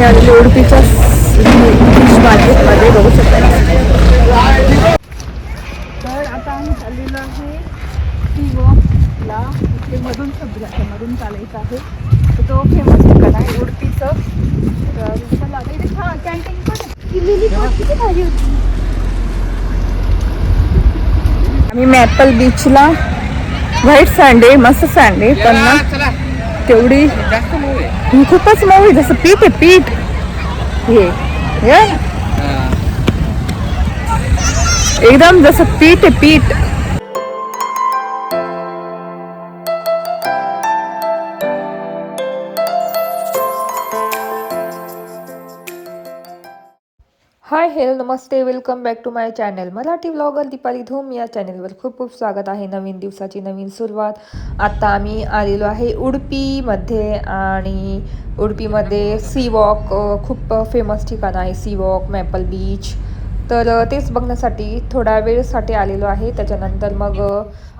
मी आलेली उडुपीच्या फिश मार्केटमध्ये बघू शकता. तर आता आम्ही चाललेलो आहे सी वॉकला. इथे मधून समुद्राच्या मधून चालायचं आहे. तर तो फेमस ठिकाण आहे उडुपीचं. तर चला इथे कॅन्टीन पण किती भारी होती. आम्ही मॅपल बीचला व्हाईट सँड आहे, मस्त सँड आहे, पण ना तेवढी खूपच मऊ आहे. जसं पीठ आहे पीठ हे एकदम जसं पीठ आहे पीठ. हाय हेलो नमस्ते, welcome back to my channel Marathi vlogger Deepali Dhoom. या चॅनलवर खूप खूप स्वागत आहे. नवीन दिवसाची नवीन सुरुवात. आता आम्ही आलेलो आहे उडुपीमध्ये आणि उडुपीमध्ये सी वॉक खूप फेमस ठिकाण आहे. सी वॉक, मॅपल बीच. तर तेच बघण्यासाठी थोडा वेळसाठी आलेलो आहे. त्याच्यानंतर मग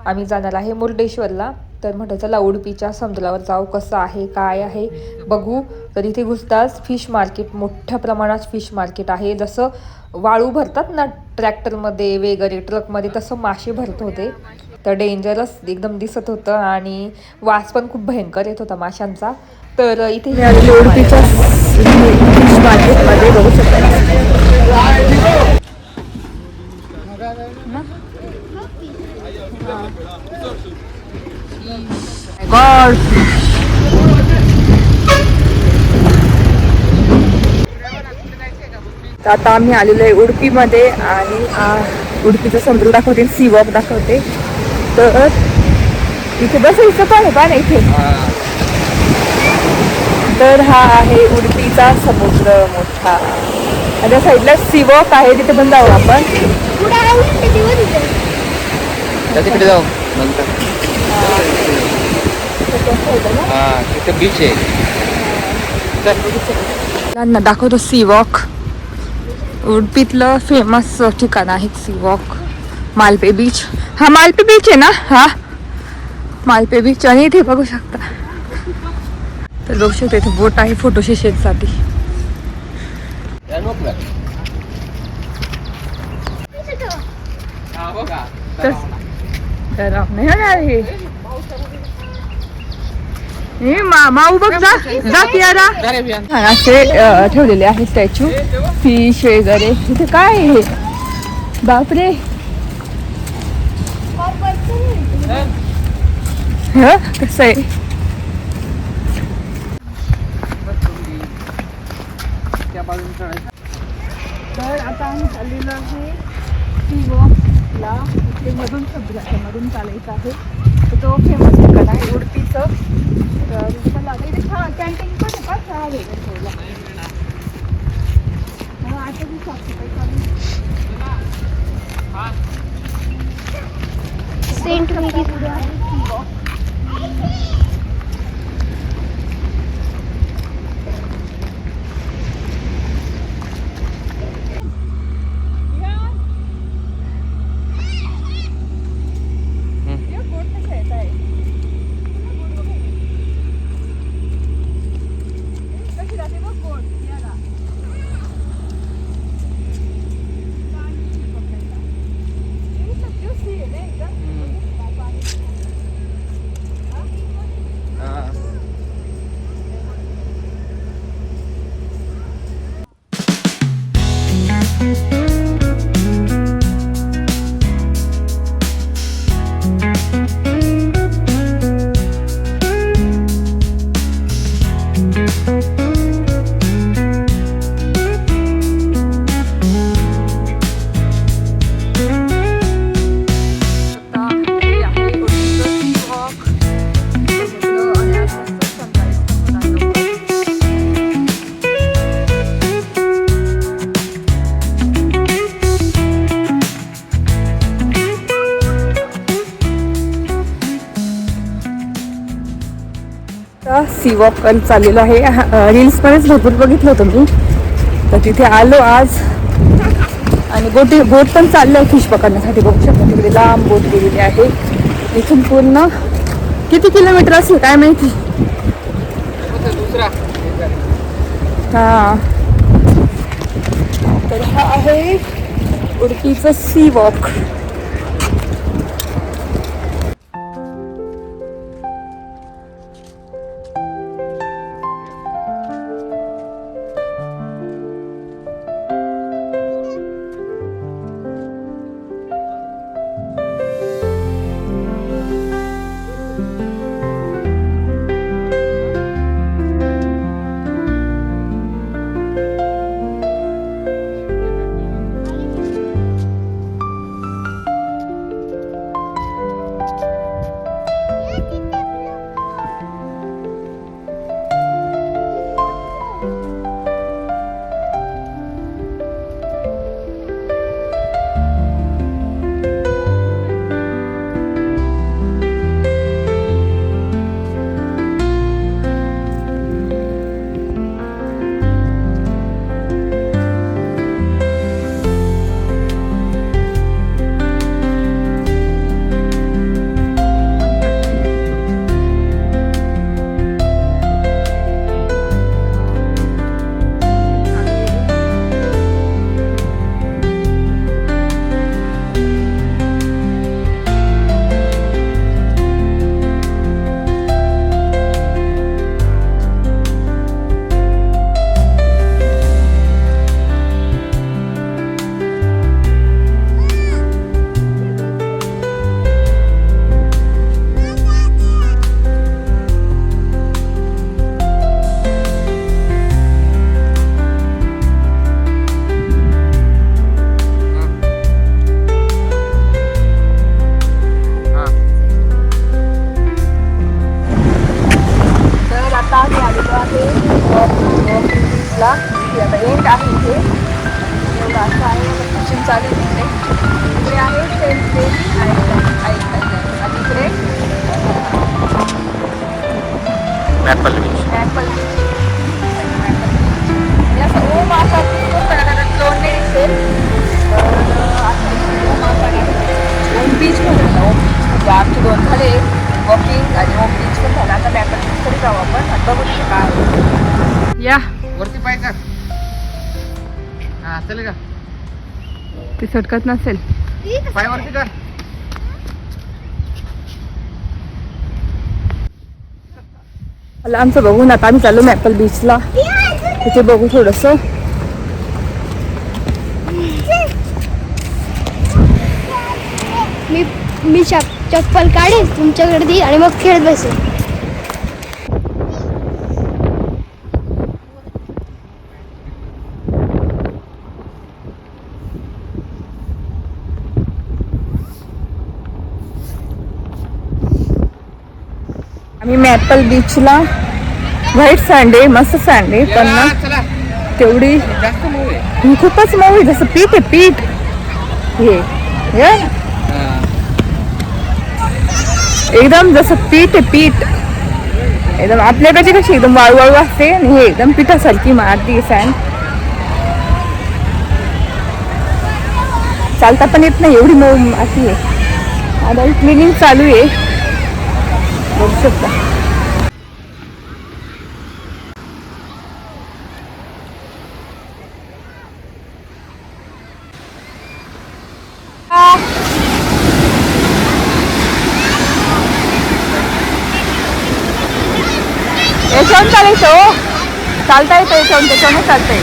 आम्ही जाणार आहे मुर्डेश्वरला. तर म्हटलं चला उडुपीच्या समुद्रावर जाऊ, कसं आहे काय आहे बघू. तर इथे घुसताच फिश मार्केट, मोठ्या प्रमाणात फिश मार्केट आहे. जसं वाळू भरतात ना ट्रॅक्टरमध्ये वगैरे ट्रकमध्ये, तसं मासे भरत होते. तर डेंजरस एकदम दिसत होतं आणि वास पण खूप भयंकर येत होता माशांचा. तर इथे उडुपीच्या फिश मार्केटमध्ये बघू शकता. आता आम्ही आलेलो आहे उडुपीमध्ये आणि उडुपीचं समुद्र दाखवते, सी वॉक दाखवते. तर इथे बसायचं पण आहे पाणी इथे. तर हा आहे उडुपीचा समुद्र मोठा. आणि साईडला सी वॉक आहे, तिथे पण जाऊ आपण. तिकडे जाऊ नंतर. तिथे बीच आहे. दाखवतो सी वॉक. उडुपीतलं फेमस ठिकाण आहे सी वॉक. मालपे बीच, हा मालपे बीच आहे ना, हा मालपे बीच. आणि इथे बघू शकता, तर बघू शकता इथे बोट आहे फोटो सेशनसाठी. माऊ बघ जा कियारा. असे ठेवलेले आहे स्टॅच्यू, फिश वगैरे. इथे काय आहे हे, बापरे. कसं आहे. तर आता आम्ही चाललेलो आहे सी वॉकला. इथे मधून समुद्राच्या मधून चालायचं आहे. तर तो फेमस ठिकाण आहे उडुपीचं. तर चला इथे कॅन्टीन पण आहे का, चहा वगैरे ठेवला. आता मी साफसफाई चालू सेंट मेरी पुढे आहे सी वॉक. सी वॉक चाललेलो आहे. रील्समध्येच भरपूर बघितलं होतं मी. तर तिथे आलो आज. आणि बोट पण चाललं आहे फिश पकडण्यासाठी. बघू शकता तिकडे लांब बोट गेलेली आहे. इथून पूर्ण किती किलोमीटर असेल काय माहिती. हा तर हा आहे उडपीचं सी वॉक. आता एंड आहे इथे एवढं असं आहे. फंक्शन चालू आहे इकडे आहे सेंट मेरी आणि इकडे मॅपल बीच. Maple beach. असं ओम असा जोडणे दिसेल तर आता ओम असा ओम बीच म्हणून ओम बीच म्हणजे आमचे 2 झाले वॉकिंग आणि ओम बीच पण झाला. आता मॅपल बीच तरी जाऊ आपण आणि बघू शकतो काय या वरती पाय कर. हा चल का ती सटकत नसेल. पाय वरती कर. मला आमचं बघून आता आम्ही चाललो मॅपल बीचला. तिथे बघू थोडस. मी चप्पल काढेल तुमच्याकडे दी आणि मग खेळत बसेल. आम्ही मॅपल बीचला व्हाईट सँड आहे मस्त सँड आहे पण ना चला तेवढी जास्त मऊ आहे. ही खूपच मऊ आहे जसं पीठ आहे पीठ हे एकदम जसं पीठ आहे पीठ एकदम. आपल्याकडे कशी एकदम वाळू वाळू असते आणि हे एकदम पिठासारखी मारती सँड. चालता पण येत नाही एवढी मऊ माती आहे. आता क्लिनिंग चालू आहे बघू शकता. याच्यावर चालायचं चालता येतं याच्यावर त्याच्यावर चालतंय.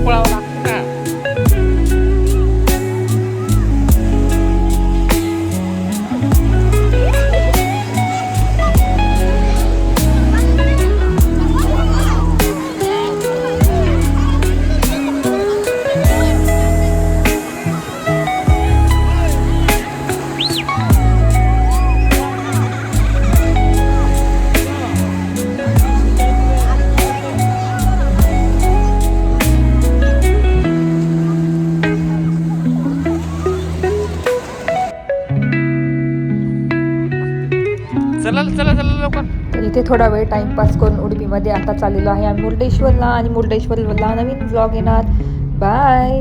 पळावं लागतं ना. चला चला चला लवकर. तर इथे थोडा वेळ टाइमपास करून उडुपीमध्ये आता चाललेलो आहे आम्ही मुर्डेश्वरला, आणि मुर्डेश्वरला नवीन व्लॉग येणार. बाय.